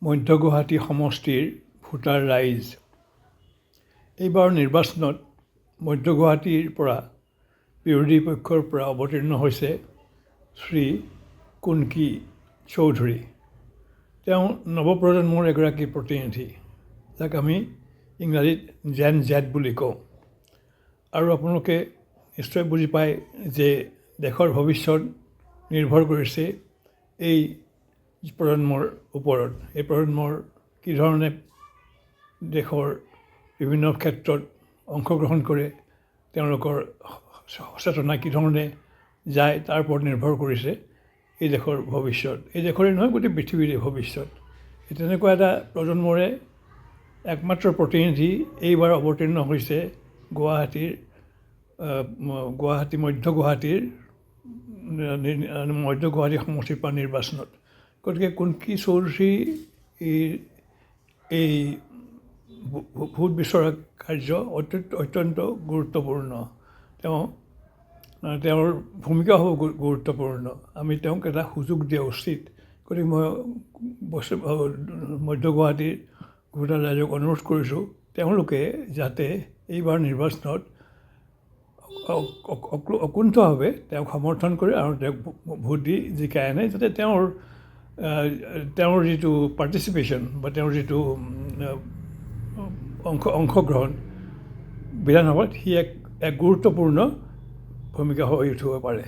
মধ্য গুৱাহাটী সমষ্টিৰ ভোটাৰ ৰাইজ। এইবাৰ নিৰ্বাচনত মধ্য গুৱাহাটীৰ পৰা বিৰোধী পক্ষৰ পৰা অৱতীৰ্ণ হৈছে শ্ৰী কুন্কী চৌধুৰী। তেওঁ নৱপ্ৰজন্মৰ এগৰাকী প্ৰতিনিধি, যাক আমি ইংৰাজীত জেন জেড বুলি কওঁ। আৰু আপোনালোকে নিশ্চয় বুজি পায় যে দেশৰ ভৱিষ্যত নিৰ্ভৰ কৰিছে এই প্ৰজন্মৰ ওপৰত। এই প্ৰজন্মৰ কি ধৰণে দেশৰ বিভিন্ন ক্ষেত্ৰত অংশগ্ৰহণ কৰে, তেওঁলোকৰ সচেতনা কি ধৰণে যায়, তাৰ ওপৰত নিৰ্ভৰ কৰিছে এই দেশৰ ভৱিষ্যত। এই দেশৰে নহয়, গোটেই পৃথিৱীৰে ভৱিষ্যত। তেনেকুৱা এটা প্ৰজন্মৰে একমাত্ৰ প্ৰতিনিধি এইবাৰ অৱতীৰ্ণ হৈছে মধ্য গুৱাহাটী সমষ্টিৰ পৰা নিৰ্বাচনত। গতিকে কুন্কী চৌধুৰী এই ভোট বিচৰা কাৰ্য অত্যন্ত গুৰুত্বপূৰ্ণ। তেওঁৰ ভূমিকা হ'ব গুৰুত্বপূৰ্ণ। আমি তেওঁক এটা সুযোগ দিয়া উচিত। গতিকে মই মধ্য গুৱাহাটীৰ ভোটাৰ ৰাইজক অনুৰোধ কৰিছোঁ, তেওঁলোকে যাতে এইবাৰ নিৰ্বাচনত অকুণ্ঠভাৱে তেওঁক সমৰ্থন কৰে আৰু তেওঁক ভোট দি জিকাই আনে, যাতে তেওঁৰ যিটো পাৰ্টিচিপেশ্যন বা তেওঁৰ যিটো অংশগ্ৰহণ বিধানসভাত সি এক গুৰুত্বপূৰ্ণ ভূমিকা হৈ উঠিব পাৰে।